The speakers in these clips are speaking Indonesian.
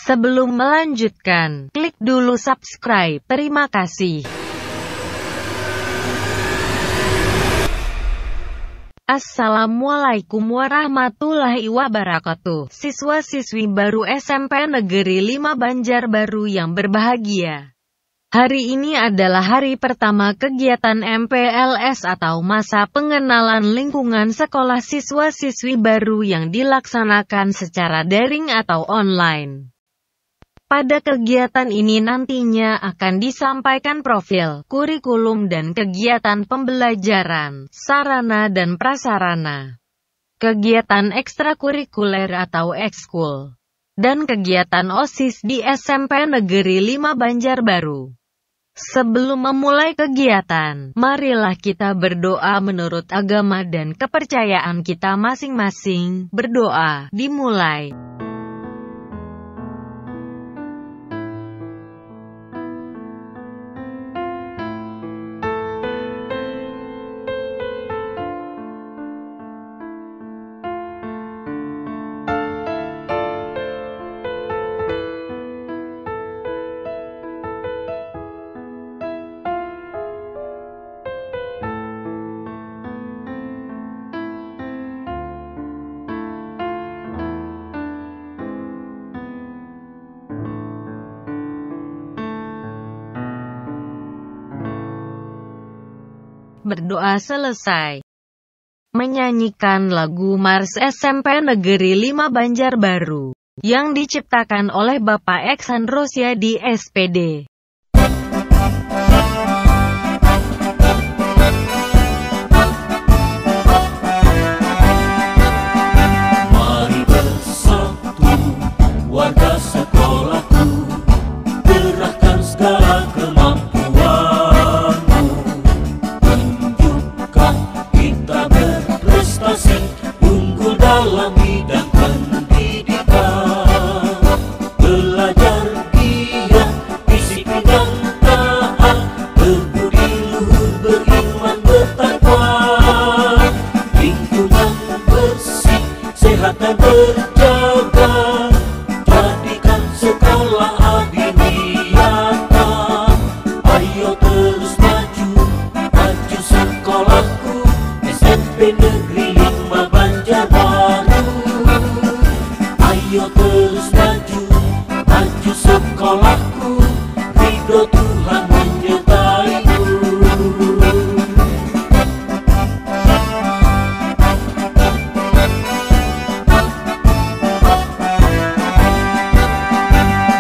Sebelum melanjutkan, klik dulu subscribe. Terima kasih. Assalamualaikum warahmatullahi wabarakatuh. Siswa-siswi baru SMP Negeri 5 Banjarbaru yang berbahagia. Hari ini adalah hari pertama kegiatan MPLS atau masa pengenalan lingkungan sekolah siswa-siswi baru yang dilaksanakan secara daring atau online. Pada kegiatan ini nantinya akan disampaikan profil, kurikulum dan kegiatan pembelajaran, sarana dan prasarana, kegiatan ekstrakurikuler atau ekskul, dan kegiatan OSIS di SMP Negeri 5 Banjarbaru. Sebelum memulai kegiatan, marilah kita berdoa menurut agama dan kepercayaan kita masing-masing. Berdoa, dimulai. Berdoa selesai, menyanyikan lagu Mars SMP Negeri 5 Banjarbaru yang diciptakan oleh Bapak Eksan Rosyadi SPD. Mari bersatu warga sekolahku, gerahkan segala kemampuanmu. Unggul dalam bidang pendidikan, belajar giat, disiplin dan taat, berbudi luhur, beriman, bertakwa, lingkungan bersih, sehat dan terjaga, jadikan sekolah adil nyata. Ayo terus maju, maju sekolahku, SMP Negeri 5 Banjarbaru. Ayo terus maju, maju sekolahku, ridho Tuhan menyertaimu.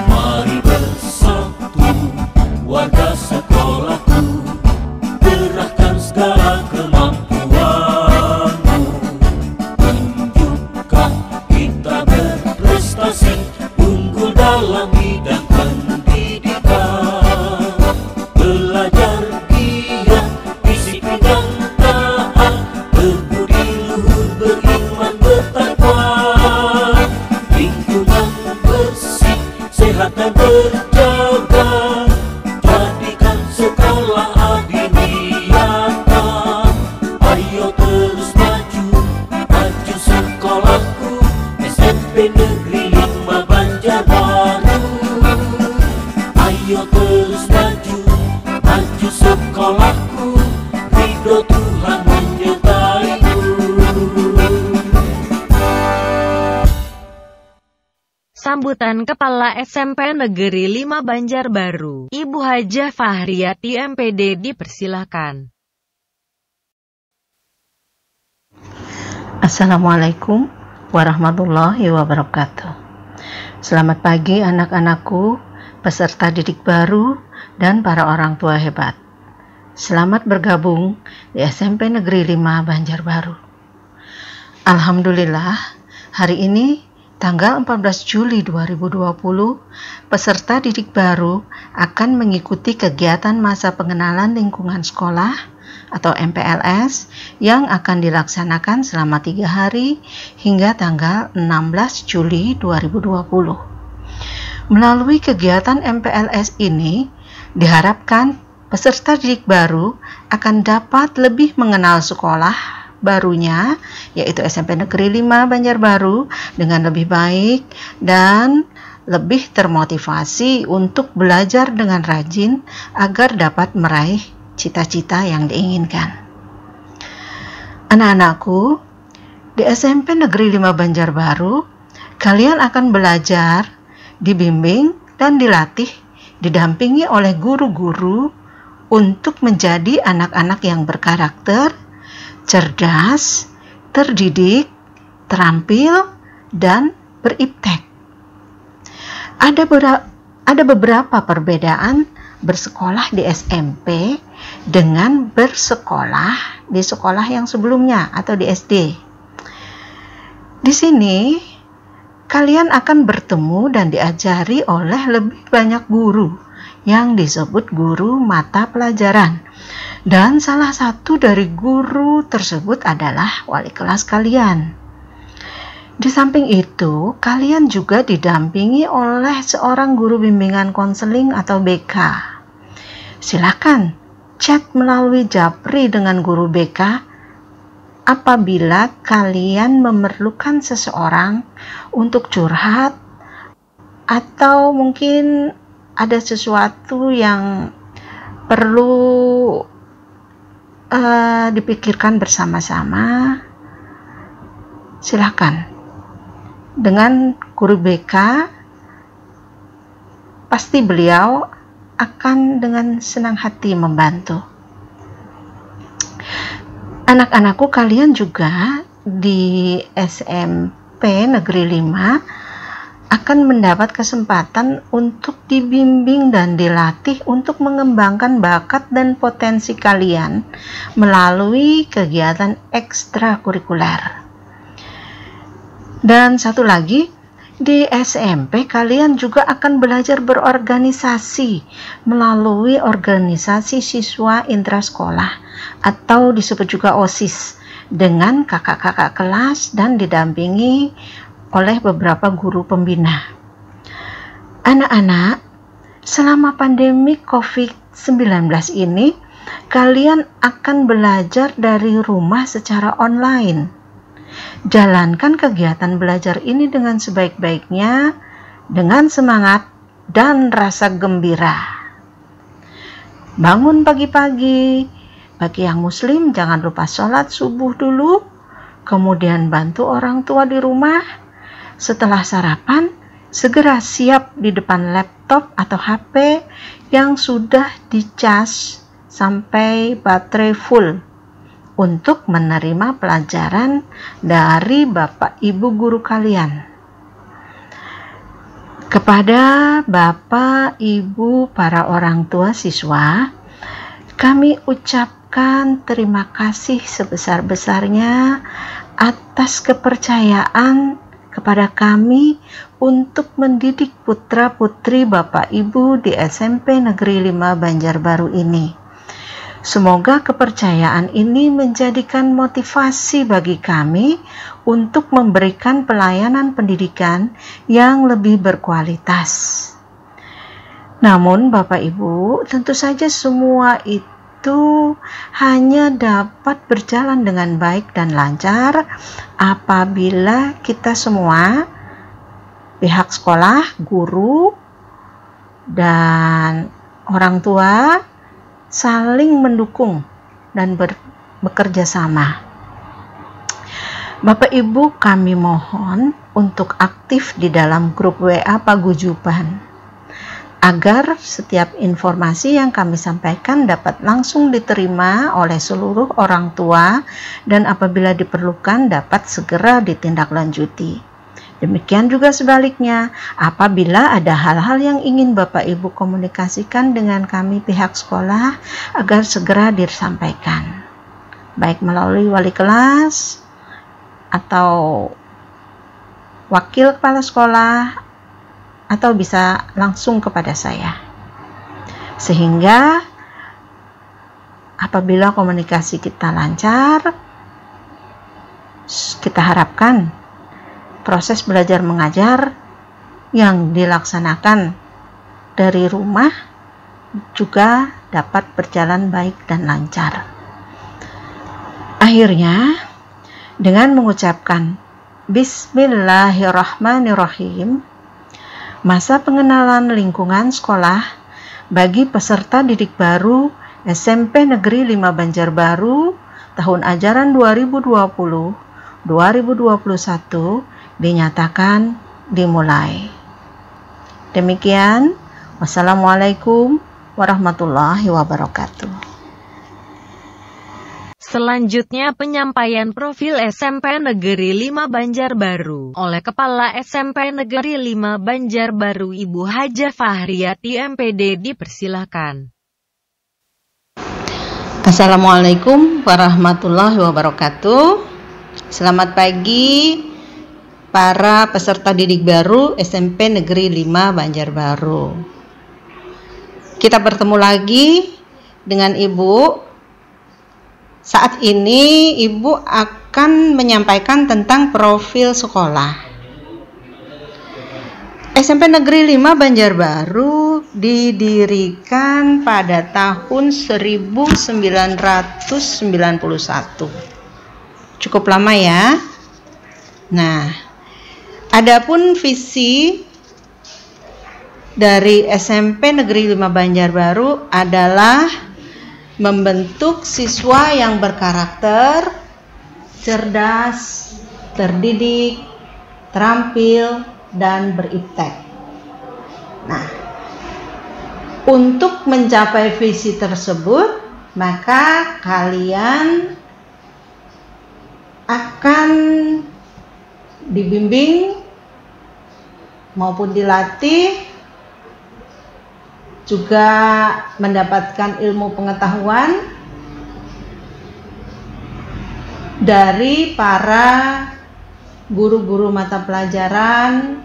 Mari bersatu warga sekolahku, gerahkan segala kemampuanmu, tunjukkan kita berprestasi, unggul dalam bidang pendidikan, belajar giat, disiplin dan taat, berbudi luhur, beriman, bertakwa, lingkungan bersih, sehat dan terjaga, jadikan sekolah adil nyata. Ayo terus maju, maju sekolahku, SMP Negeri 5 Banjarbaru. Ayo terus maju, maju sekolahku, ridho Tuhan menyertaimu. Sambutan Kepala SMP Negeri 5 Banjarbaru, Ibu Hajah Fahriyati MPD dipersilakan. Assalamualaikum warahmatullahi wabarakatuh. Selamat pagi anak-anakku, peserta didik baru, dan para orang tua hebat. Selamat bergabung di SMP Negeri 5 Banjarbaru. Alhamdulillah, hari ini tanggal 14 Juli 2020, peserta didik baru akan mengikuti kegiatan masa pengenalan lingkungan sekolah atau MPLS yang akan dilaksanakan selama 3 hari hingga tanggal 16 Juli 2020. Melalui kegiatan MPLS ini, diharapkan peserta didik baru akan dapat lebih mengenal sekolah barunya, yaitu SMP Negeri 5 Banjarbaru dengan lebih baik dan lebih termotivasi untuk belajar dengan rajin agar dapat meraih cita-cita yang diinginkan. Anak-anakku, di SMP Negeri 5 Banjarbaru, kalian akan belajar, dibimbing, dan dilatih, didampingi oleh guru-guru untuk menjadi anak-anak yang berkarakter, cerdas, terdidik, terampil, dan beriptek. Ada beberapa perbedaan bersekolah di SMP dengan bersekolah di sekolah yang sebelumnya atau di SD. Di sini, kalian akan bertemu dan diajari oleh lebih banyak guru yang disebut guru mata pelajaran. Dan salah satu dari guru tersebut adalah wali kelas kalian. Di samping itu, kalian juga didampingi oleh seorang guru bimbingan konseling atau BK. Silakan chat melalui Japri dengan guru BK apabila kalian memerlukan seseorang untuk curhat atau mungkin ada sesuatu yang perlu dipikirkan bersama-sama. Silakan. Dengan guru BK, pasti beliau akan dengan senang hati membantu. Anak-anakku, kalian juga di SMP Negeri 5 akan mendapat kesempatan untuk dibimbing dan dilatih untuk mengembangkan bakat dan potensi kalian melalui kegiatan ekstrakurikuler. Dan satu lagi, di SMP kalian juga akan belajar berorganisasi melalui organisasi siswa intrasekolah atau disebut juga OSIS dengan kakak-kakak kelas dan didampingi oleh beberapa guru pembina. Anak-anak, selama pandemi COVID-19 ini, kalian akan belajar dari rumah secara online. Jalankan kegiatan belajar ini dengan sebaik-baiknya, dengan semangat dan rasa gembira. Bangun pagi-pagi. Bagi yang muslim, jangan lupa sholat subuh dulu, kemudian bantu orang tua di rumah. Setelah sarapan, segera siap di depan laptop atau HP yang sudah dicas sampai baterai full untuk menerima pelajaran dari Bapak Ibu guru kalian. Kepada Bapak, Ibu, para orang tua siswa, kami ucapkan terima kasih sebesar-besarnya atas kepercayaan kepada kami untuk mendidik putra-putri Bapak Ibu di SMP Negeri 5 Banjarbaru ini. Semoga kepercayaan ini menjadikan motivasi bagi kami untuk memberikan pelayanan pendidikan yang lebih berkualitas. Namun Bapak Ibu, tentu saja semua itu hanya dapat berjalan dengan baik dan lancar apabila kita semua, pihak sekolah, guru, dan orang tua saling mendukung dan bekerja sama. Bapak Ibu, kami mohon untuk aktif di dalam grup WA Paguyuban agar setiap informasi yang kami sampaikan dapat langsung diterima oleh seluruh orang tua dan apabila diperlukan dapat segera ditindaklanjuti. Demikian juga sebaliknya, apabila ada hal-hal yang ingin Bapak Ibu komunikasikan dengan kami pihak sekolah agar segera disampaikan, baik melalui wali kelas atau wakil kepala sekolah atau bisa langsung kepada saya. Sehingga apabila komunikasi kita lancar, kita harapkan proses belajar mengajar yang dilaksanakan dari rumah juga dapat berjalan baik dan lancar. Akhirnya, dengan mengucapkan Bismillahirrahmanirrahim, Masa pengenalan lingkungan sekolah bagi peserta didik baru SMP Negeri 5 Banjarbaru tahun ajaran 2020-2021 dinyatakan dimulai. Demikian, wassalamualaikum warahmatullahi wabarakatuh. Selanjutnya penyampaian profil SMP Negeri 5 Banjarbaru oleh Kepala SMP Negeri 5 Banjarbaru Ibu Hajah Fahriyati MPD dipersilakan. Assalamualaikum warahmatullahi wabarakatuh. Selamat pagi para peserta didik baru SMP Negeri 5 Banjarbaru. Kita bertemu lagi dengan Ibu. Saat ini Ibu akan menyampaikan tentang profil sekolah. SMP Negeri 5 Banjarbaru didirikan pada tahun 1991. Cukup lama ya. Nah, adapun visi dari SMP Negeri 5 Banjarbaru adalah membentuk siswa yang berkarakter, cerdas, terdidik, terampil, dan beriptek. Nah, untuk mencapai visi tersebut, maka kalian akan dibimbing maupun dilatih, juga mendapatkan ilmu pengetahuan dari para guru-guru mata pelajaran,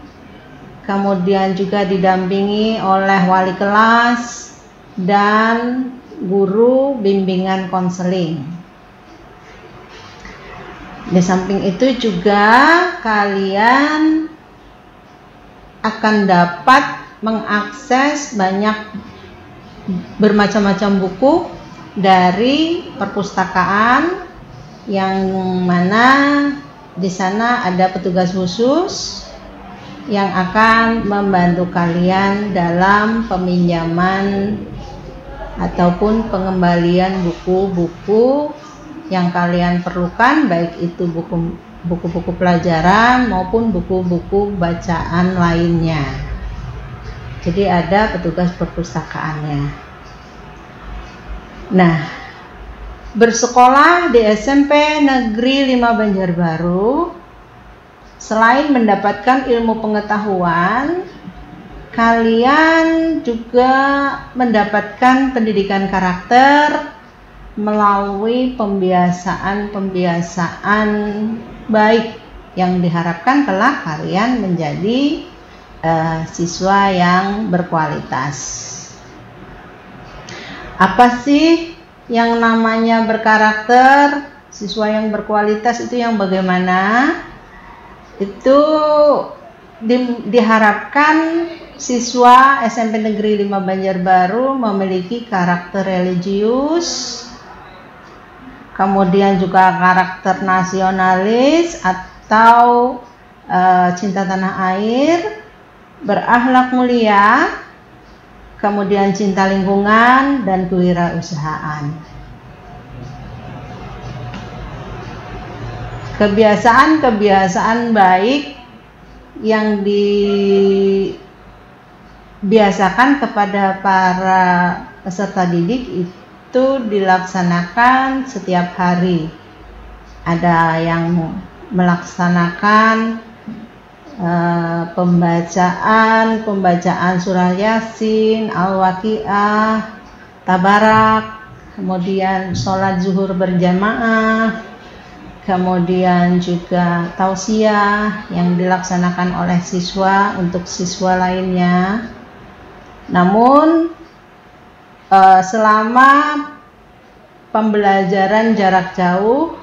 kemudian juga didampingi oleh wali kelas dan guru bimbingan konseling. Di samping itu juga kalian akan dapat mengakses bermacam-macam buku dari perpustakaan, yang mana di sana ada petugas khusus yang akan membantu kalian dalam peminjaman ataupun pengembalian buku-buku yang kalian perlukan, baik itu buku-buku pelajaran maupun buku-buku bacaan lainnya. Jadi ada petugas perpustakaannya. Nah, bersekolah di SMP Negeri 5 Banjarbaru, selain mendapatkan ilmu pengetahuan, kalian juga mendapatkan pendidikan karakter melalui pembiasaan-pembiasaan baik yang diharapkan kelak kalian menjadi siswa yang berkualitas. Apa sih yang namanya berkarakter? Siswa yang berkualitas itu yang bagaimana? Itu diharapkan siswa SMP Negeri 5 Banjarbaru memiliki karakter religius, kemudian juga karakter nasionalis atau cinta tanah air, berakhlak mulia, kemudian cinta lingkungan, dan kewirausahaan. Kebiasaan-kebiasaan baik yang dibiasakan kepada para peserta didik itu dilaksanakan setiap hari. Ada yang melaksanakan pembacaan surah Yasin, Al-Waqiah, Tabarak, kemudian sholat zuhur berjamaah, kemudian juga tausiah yang dilaksanakan oleh siswa untuk siswa lainnya. Namun selama pembelajaran jarak jauh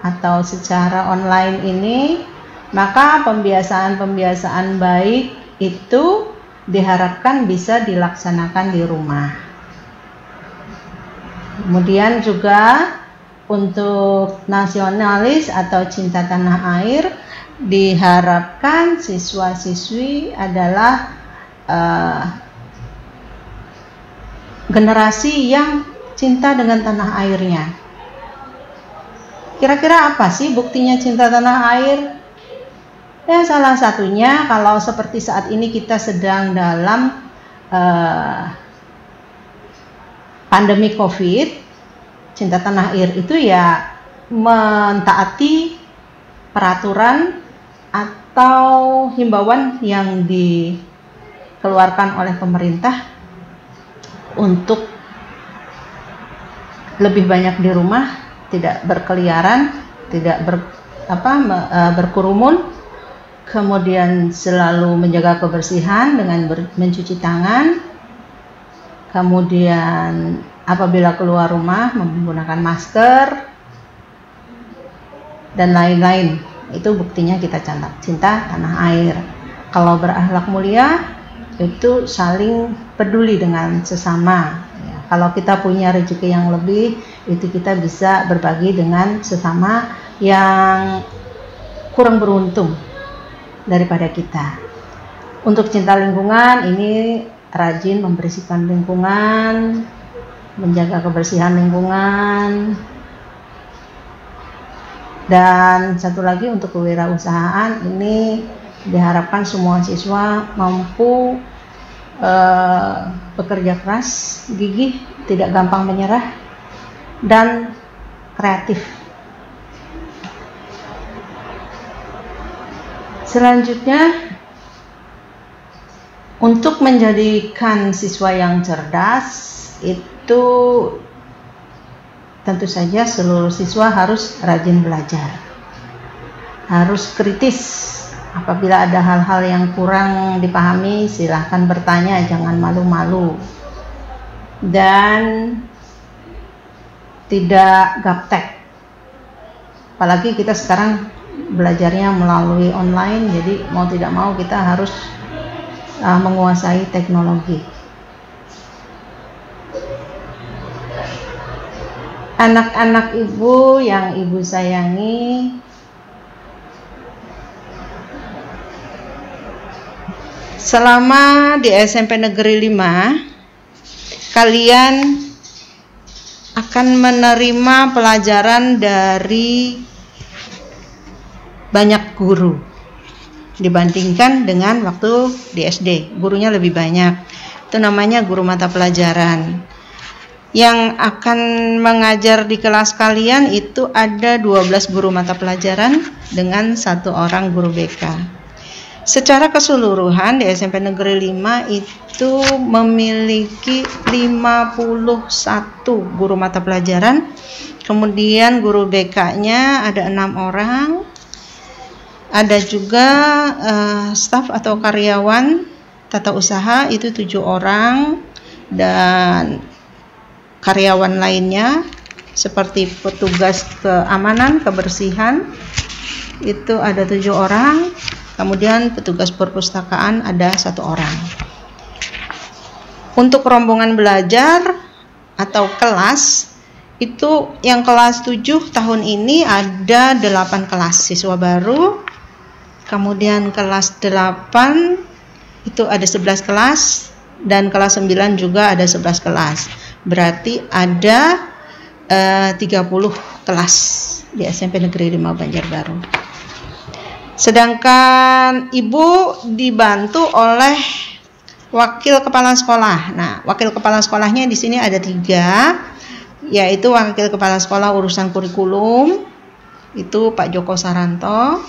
atau secara online ini, maka pembiasaan-pembiasaan baik itu diharapkan bisa dilaksanakan di rumah. Kemudian juga untuk nasionalis atau cinta tanah air, diharapkan siswa-siswi adalah generasi yang cinta dengan tanah airnya. Kira-kira apa sih buktinya cinta tanah air? Ya, salah satunya kalau seperti saat ini kita sedang dalam pandemi COVID, cinta tanah air itu ya mentaati peraturan atau himbauan yang dikeluarkan oleh pemerintah untuk lebih banyak di rumah, tidak berkeliaran, tidak berkerumun, kemudian selalu menjaga kebersihan dengan mencuci tangan, kemudian apabila keluar rumah menggunakan masker, dan lain-lain. Itu buktinya kita cinta tanah air. Kalau berakhlak mulia itu saling peduli dengan sesama. Ya, kalau kita punya rezeki yang lebih, itu kita bisa berbagi dengan sesama yang kurang beruntung daripada kita. Untuk cinta lingkungan, ini rajin membersihkan lingkungan, menjaga kebersihan lingkungan. Dan satu lagi untuk kewirausahaan, ini diharapkan semua siswa mampu bekerja keras, gigih, tidak gampang menyerah, dan kreatif. Selanjutnya, untuk menjadikan siswa yang cerdas, itu tentu saja seluruh siswa harus rajin belajar, harus kritis. Apabila ada hal-hal yang kurang dipahami, silahkan bertanya, jangan malu-malu, dan tidak gaptek. Apalagi kita sekarang belajarnya melalui online, jadi mau tidak mau kita harus menguasai teknologi. Anak-anak ibu yang ibu sayangi, selama di SMP Negeri 5, kalian akan menerima pelajaran dari banyak guru dibandingkan dengan waktu di SD. Gurunya lebih banyak. Itu namanya guru mata pelajaran. Yang akan mengajar di kelas kalian itu ada 12 guru mata pelajaran dengan 1 orang guru BK. Secara keseluruhan di SMP Negeri 5 itu memiliki 51 guru mata pelajaran. Kemudian guru BK-nya ada 6 orang. Ada juga staf atau karyawan tata usaha itu 7 orang, dan karyawan lainnya seperti petugas keamanan, kebersihan itu ada 7 orang. Kemudian petugas perpustakaan ada 1 orang. Untuk rombongan belajar atau kelas, itu yang kelas 7 tahun ini ada 8 kelas siswa baru. Kemudian kelas 8 itu ada 11 kelas, dan kelas 9 juga ada 11 kelas. Berarti ada 30 kelas di SMP Negeri 5 Banjarbaru. Sedangkan ibu dibantu oleh wakil kepala sekolah. Nah, wakil kepala sekolahnya di sini ada 3, yaitu wakil kepala sekolah urusan kurikulum itu Pak Joko Saranto.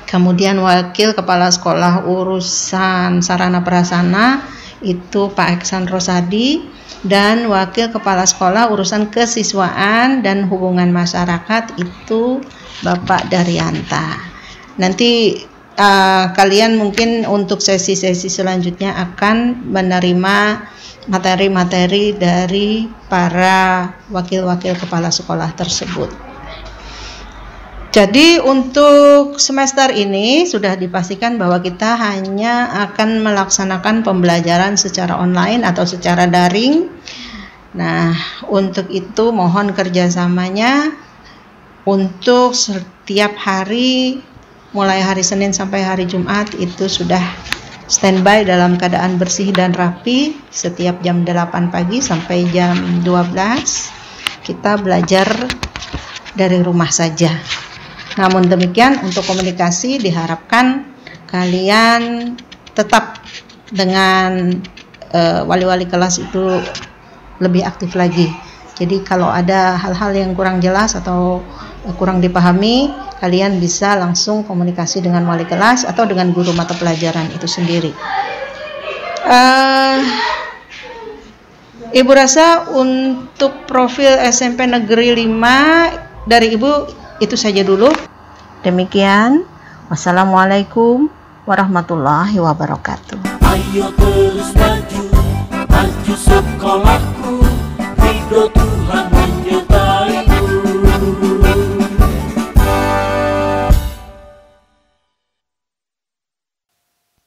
Kemudian wakil kepala sekolah urusan sarana prasarana itu Pak Eksan Rosadi, dan wakil kepala sekolah urusan kesiswaan dan hubungan masyarakat itu Bapak Daryanta. Nanti kalian mungkin untuk sesi-sesi selanjutnya akan menerima materi-materi dari para wakil-wakil kepala sekolah tersebut. Jadi untuk semester ini sudah dipastikan bahwa kita hanya akan melaksanakan pembelajaran secara online atau secara daring. Nah, untuk itu mohon kerjasamanya untuk setiap hari mulai hari Senin sampai hari Jumat itu sudah standby dalam keadaan bersih dan rapi. Setiap jam 8 pagi sampai jam 12 kita belajar dari rumah saja. Namun demikian, untuk komunikasi diharapkan kalian tetap dengan wali-wali kelas itu lebih aktif lagi. Jadi kalau ada hal-hal yang kurang jelas atau kurang dipahami, kalian bisa langsung komunikasi dengan wali kelas atau dengan guru mata pelajaran itu sendiri. Ibu rasa untuk profil SMP Negeri 5 dari Ibu itu saja dulu. Demikian. Wassalamualaikum warahmatullahi wabarakatuh. Ayo terus maju, maju sekolahku, ridho Tuhan menyertaiku.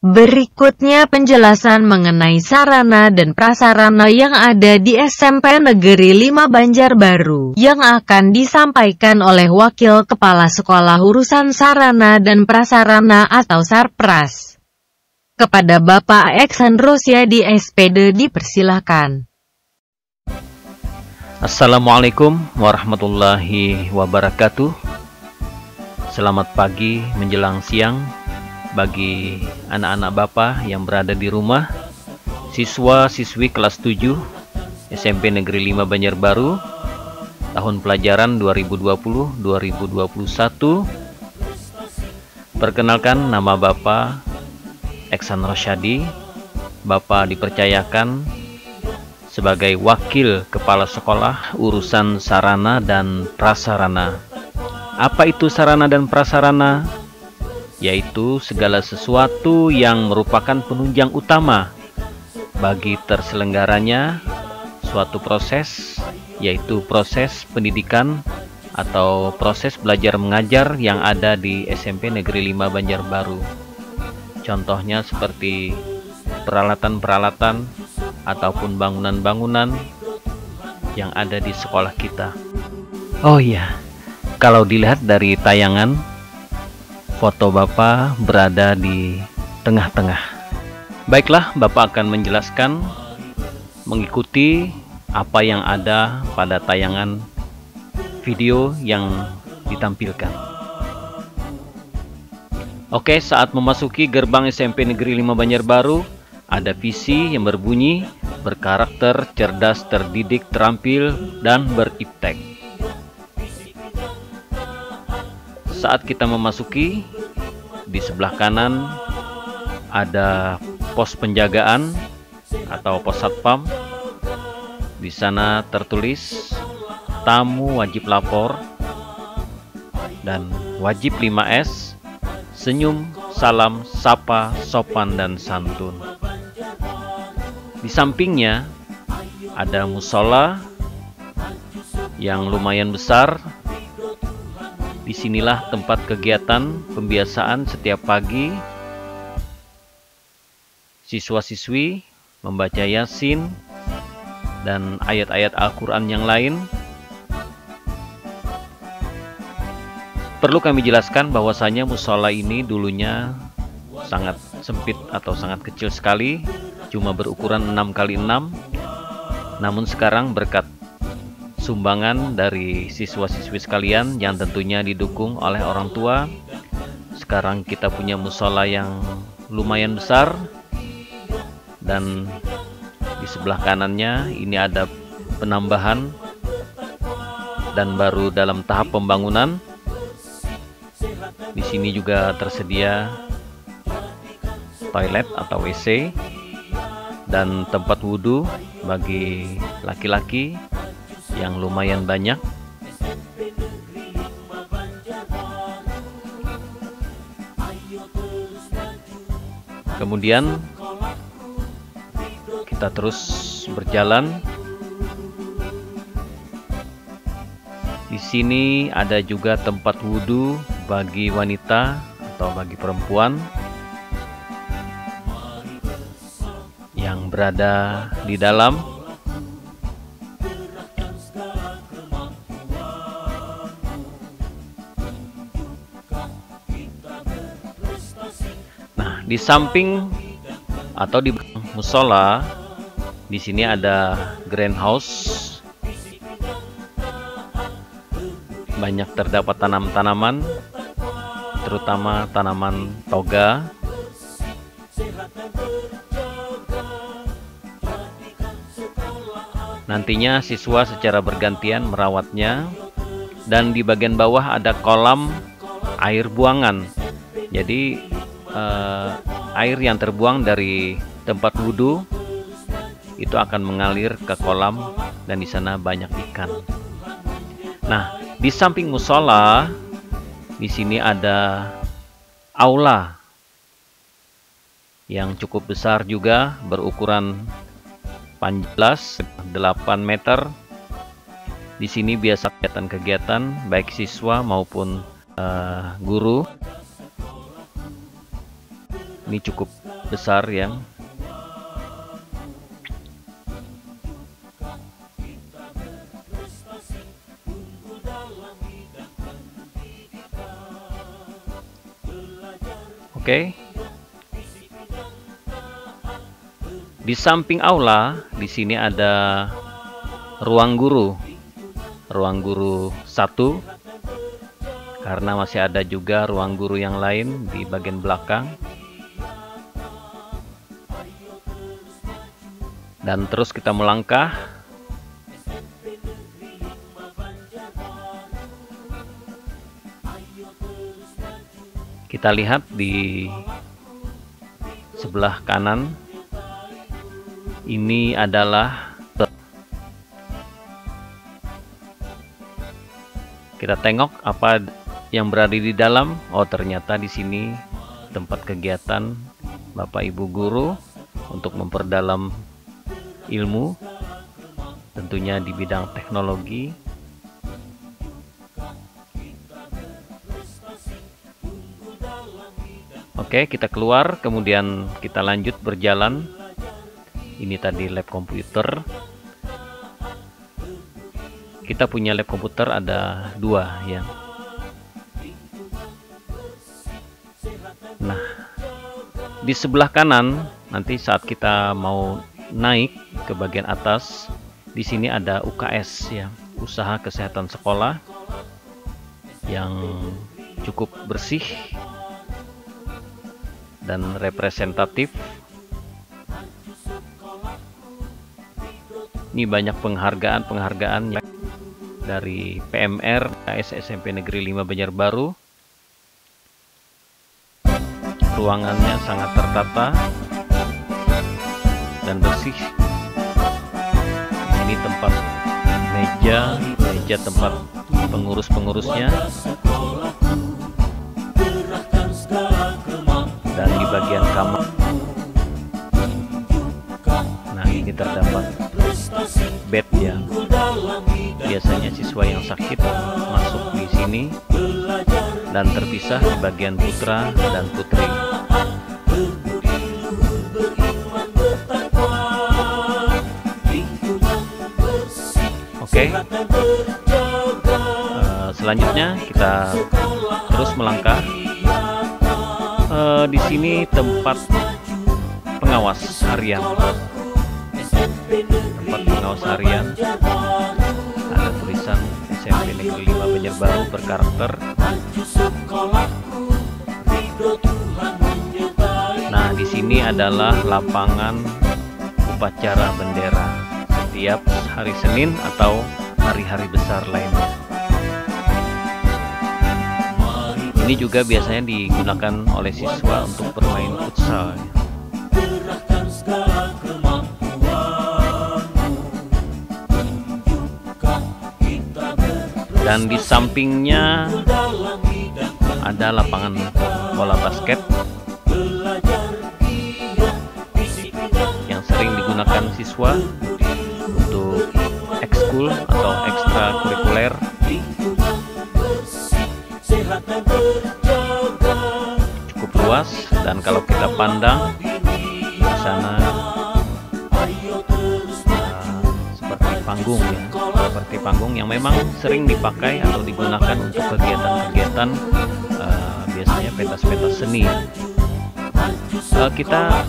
Berikutnya penjelasan mengenai sarana dan prasarana yang ada di SMP Negeri 5 Banjarbaru, yang akan disampaikan oleh Wakil Kepala Sekolah Urusan Sarana dan Prasarana atau Sarpras. Kepada Bapak Eksan Rosyadi SPD dipersilakan. Assalamualaikum warahmatullahi wabarakatuh. Selamat pagi menjelang siang bagi anak-anak Bapak yang berada di rumah, siswa-siswi kelas 7 SMP Negeri 5 Banjarbaru, tahun pelajaran 2020-2021. Perkenalkan, nama Bapak Eksan Rosyadi. Bapak dipercayakan sebagai Wakil Kepala Sekolah Urusan Sarana dan Prasarana. Apa itu sarana dan prasarana? Yaitu segala sesuatu yang merupakan penunjang utama bagi terselenggaranya suatu proses, yaitu proses pendidikan atau proses belajar mengajar yang ada di SMP Negeri 5 Banjarbaru. Contohnya seperti peralatan-peralatan ataupun bangunan-bangunan yang ada di sekolah kita. Oh iya, kalau dilihat dari tayangan, foto Bapak berada di tengah-tengah. Baiklah, Bapak akan menjelaskan mengikuti apa yang ada pada tayangan video yang ditampilkan. Oke, saat memasuki gerbang SMP Negeri 5 Banjarbaru, ada visi yang berbunyi berkarakter, cerdas, terdidik, terampil, dan beriptek. Saat kita memasuki, di sebelah kanan ada pos penjagaan atau pos satpam. Di sana tertulis tamu wajib lapor dan wajib 5S, senyum, salam, sapa, sopan, dan santun. Di sampingnya ada musola yang lumayan besar. Disinilah tempat kegiatan pembiasaan setiap pagi. Siswa-siswi membaca Yasin dan ayat-ayat Al-Quran yang lain. Perlu kami jelaskan bahwasanya musola ini dulunya sangat sempit atau sangat kecil sekali, cuma berukuran 6x6. Namun sekarang berkat sumbangan dari siswa-siswi sekalian yang tentunya didukung oleh orang tua, sekarang kita punya musola yang lumayan besar. Dan di sebelah kanannya ini ada penambahan dan baru dalam tahap pembangunan. Di sini juga tersedia toilet atau WC dan tempat wudhu bagi laki-laki yang lumayan banyak. Kemudian kita terus berjalan. Di sini ada juga tempat wudhu bagi wanita atau bagi perempuan yang berada di dalam. di samping atau di musola, di sini ada greenhouse. Banyak terdapat tanaman-tanaman, terutama tanaman toga. Nantinya siswa secara bergantian merawatnya, dan di bagian bawah ada kolam air buangan. Jadi air yang terbuang dari tempat wudhu itu akan mengalir ke kolam, dan di sana banyak ikan. Nah, di samping musola, di sini ada aula yang cukup besar juga, berukuran panjang 8 meter. Di sini biasa kegiatan-kegiatan baik siswa maupun guru. Ini cukup besar yang oke. Di samping aula, di sini ada ruang guru 1, karena masih ada juga ruang guru yang lain di bagian belakang. Dan terus kita melangkah. Kita lihat di sebelah kanan, ini adalah, kita tengok apa yang berada di dalam. Oh, ternyata di sini tempat kegiatan Bapak Ibu guru untuk memperdalam ilmu, tentunya di bidang teknologi. Oke, kita keluar, kemudian kita lanjut berjalan. Ini tadi lab komputer. Kita punya lab komputer ada 2 ya. Nah, di sebelah kanan nanti saat kita mau naik ke bagian atas, di sini ada UKS ya, Usaha Kesehatan Sekolah, yang cukup bersih dan representatif. Ini banyak penghargaan dari PMR SMP Negeri 5 Banjarbaru. Ruangannya sangat tertata dan bersih. Ini tempat meja tempat pengurus-pengurusnya. Dan di bagian kamar, nah ini terdapat bed ya. Biasanya siswa yang sakit masuk di sini, dan terpisah di bagian putra dan putri. Oke. Selanjutnya kita terus melangkah. Di sini tempat pengawas harian. Ada tulisan SMP Negeri 5 Banjarbaru berkarakter. Nah, di sini adalah lapangan upacara bendera setiap hari Senin atau hari-hari besar lainnya. Ini juga biasanya digunakan oleh siswa untuk bermain futsal. Dan di sampingnya ada lapangan bola basket yang sering digunakan siswa untuk ekskul atau ekstrakurikuler. Cukup luas, dan kalau kita pandang di sana seperti panggung ya, seperti panggung yang memang sering dipakai atau digunakan untuk kegiatan-kegiatan biasanya pentas-pentas seni. Kita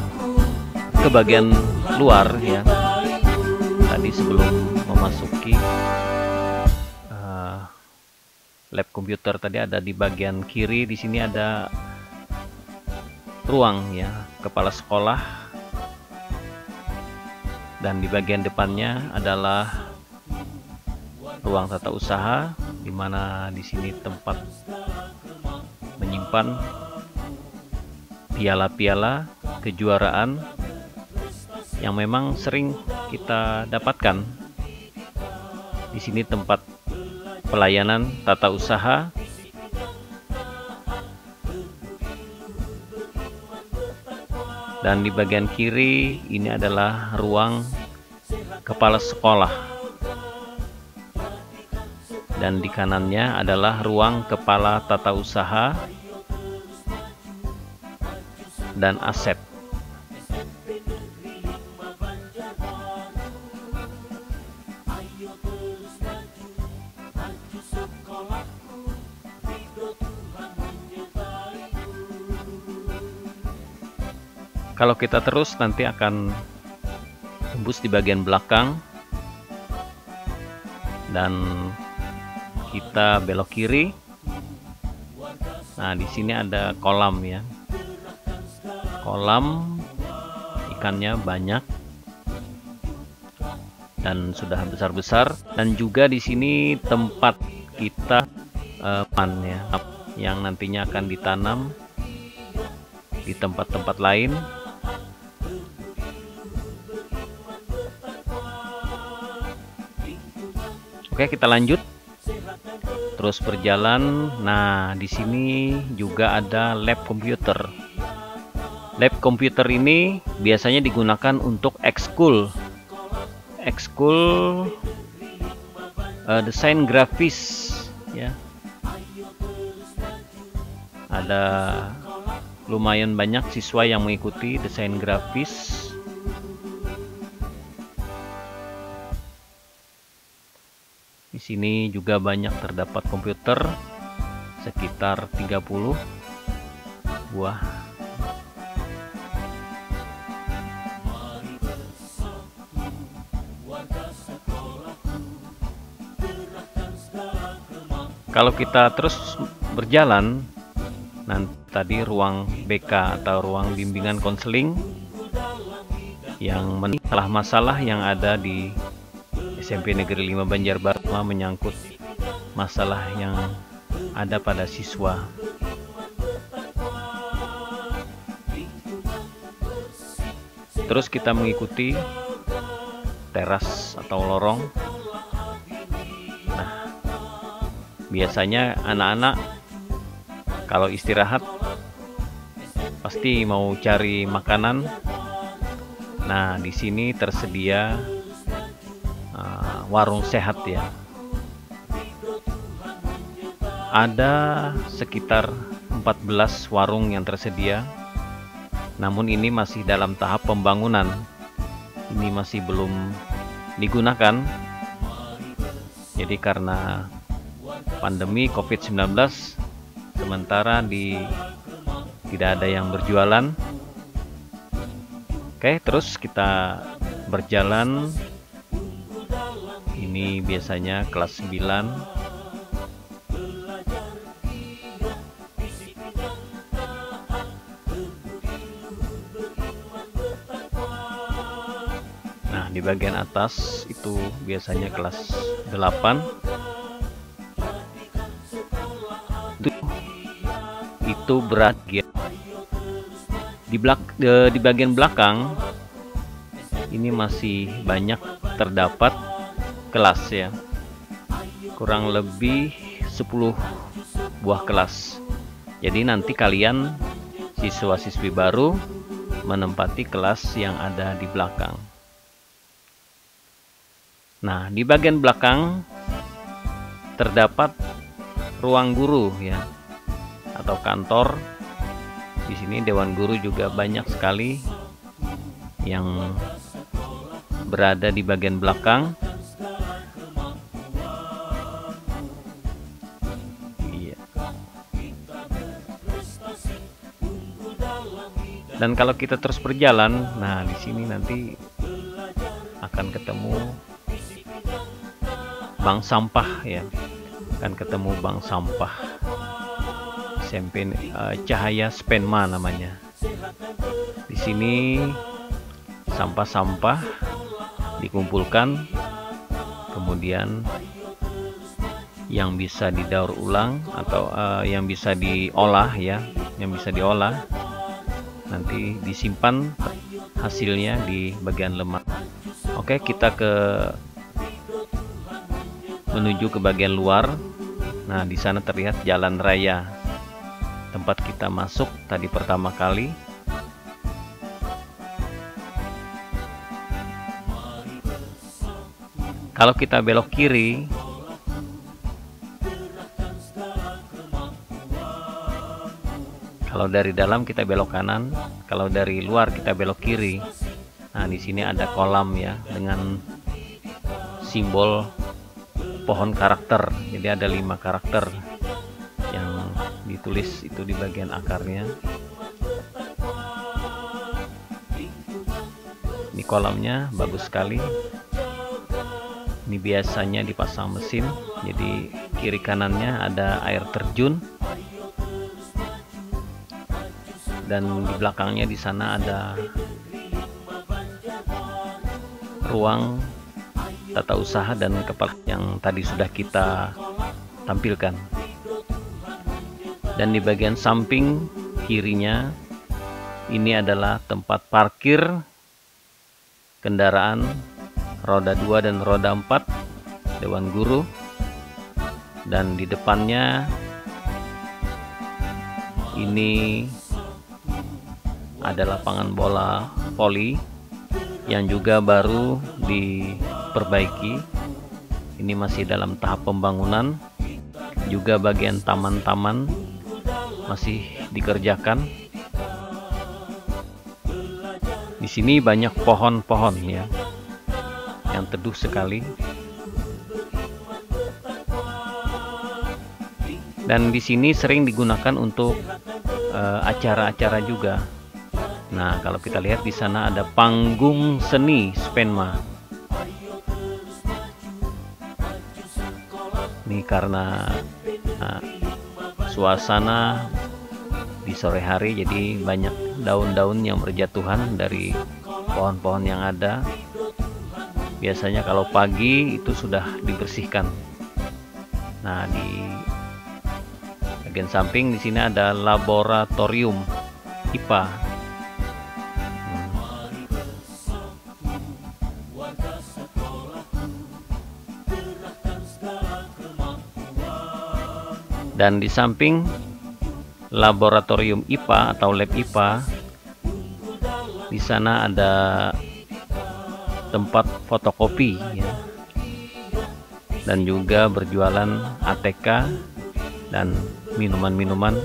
ke bagian luar ya. Tadi sebelum memasuki lab komputer tadi ada di bagian kiri. Di sini ada ruang ya kepala sekolah, dan di bagian depannya adalah ruang tata usaha, di mana di sini tempat menyimpan piala-piala kejuaraan yang memang sering kita dapatkan. Di sini tempat pelayanan tata usaha, dan di bagian kiri ini adalah ruang kepala sekolah, dan di kanannya adalah ruang kepala tata usaha dan aset. Kalau kita terus nanti akan tembus di bagian belakang dan kita belok kiri. Nah, di sini ada kolam ya. Kolam ikannya banyak dan sudah besar-besar, dan juga di sini tempat kita ya, yang nantinya akan ditanam di tempat-tempat lain. Oke, kita lanjut terus berjalan. Nah, di sini juga ada lab komputer. Lab komputer ini biasanya digunakan untuk ekskul desain grafis ya. Ada lumayan banyak siswa yang mengikuti desain grafis. Di sini juga banyak terdapat komputer, sekitar 30 buah. Kalau kita terus berjalan, nanti tadi ruang BK atau ruang bimbingan konseling yang masalah yang ada di SMP Negeri 5 Banjarbaru menyangkut masalah yang ada pada siswa. Terus kita mengikuti teras atau lorong. Nah, biasanya anak-anak kalau istirahat pasti mau cari makanan. Nah, di sini tersedia warung sehat ya. Ada sekitar 14 warung yang tersedia. Namun ini masih dalam tahap pembangunan. Ini masih belum digunakan. Jadi karena pandemi COVID-19 sementara tidak ada yang berjualan. Oke, terus kita berjalan. Ini biasanya kelas 9. Nah, di bagian atas itu biasanya kelas 8. Itu berada di bagian belakang. Ini masih banyak terdapat kelas ya, kurang lebih 10 buah kelas. Jadi nanti kalian siswa-siswi baru menempati kelas yang ada di belakang. Nah, di bagian belakang terdapat ruang guru ya, atau kantor. Di sini dewan guru juga banyak sekali yang berada di bagian belakang. Dan kalau kita terus berjalan, nah di sini nanti akan ketemu bank sampah ya, akan ketemu bank sampah SMP Cahaya Spenma namanya. Di sini sampah-sampah dikumpulkan, kemudian yang bisa didaur ulang atau yang bisa diolah ya, yang bisa diolah nanti disimpan hasilnya di bagian lemak. Oke, kita menuju ke bagian luar. Nah, di sana terlihat jalan raya tempat kita masuk tadi pertama kali. Kalau kita belok kiri, kalau dari dalam kita belok kanan, kalau dari luar kita belok kiri. Nah, di sini ada kolam ya dengan simbol pohon karakter. Jadi ada 5 karakter yang ditulis itu di bagian akarnya. Ini kolamnya bagus sekali. Ini biasanya dipasang mesin, jadi kiri kanannya ada air terjun. Dan di belakangnya di sana ada ruang tata usaha dan kepala yang tadi sudah kita tampilkan. Dan di bagian samping kirinya ini adalah tempat parkir kendaraan roda 2 dan roda 4 Dewan Guru. Dan di depannya ini ada lapangan bola voli yang juga baru diperbaiki. Ini masih dalam tahap pembangunan. Juga bagian taman-taman masih dikerjakan. Di sini banyak pohon-pohon ya, yang teduh sekali. Dan di sini sering digunakan untuk acara-acara juga. Nah, kalau kita lihat di sana ada panggung seni Spenma. Ini karena suasana di sore hari, jadi banyak daun-daun yang berjatuhan dari pohon-pohon yang ada. Biasanya kalau pagi itu sudah dibersihkan. Nah, di bagian samping di sini ada laboratorium IPA. Dan di samping laboratorium IPA atau lab IPA, di sana ada tempat fotokopi ya, dan juga berjualan ATK dan minuman-minuman.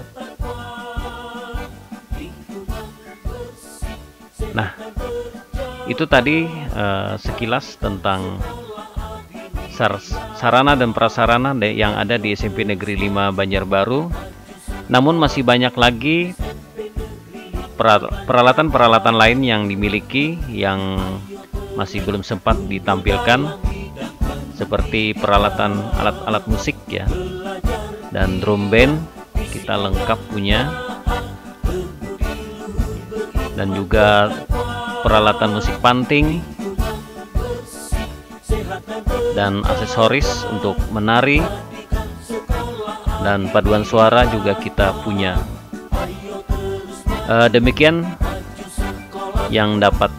Nah, itu tadi sekilas tentang sarana dan prasarana yang ada di SMP Negeri 5 Banjarbaru. Namun masih banyak lagi peralatan-peralatan lain yang dimiliki yang masih belum sempat ditampilkan, seperti peralatan alat-alat musik ya, dan drum band kita lengkap punya, dan juga peralatan musik panting dan aksesoris untuk menari, dan paduan suara juga kita punya. Demikian yang dapat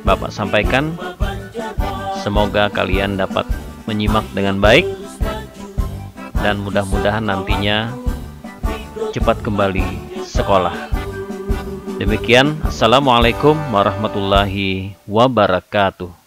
Bapak sampaikan. Semoga kalian dapat menyimak dengan baik dan mudah-mudahan nantinya cepat kembali sekolah. Demikian, Assalamualaikum warahmatullahi wabarakatuh.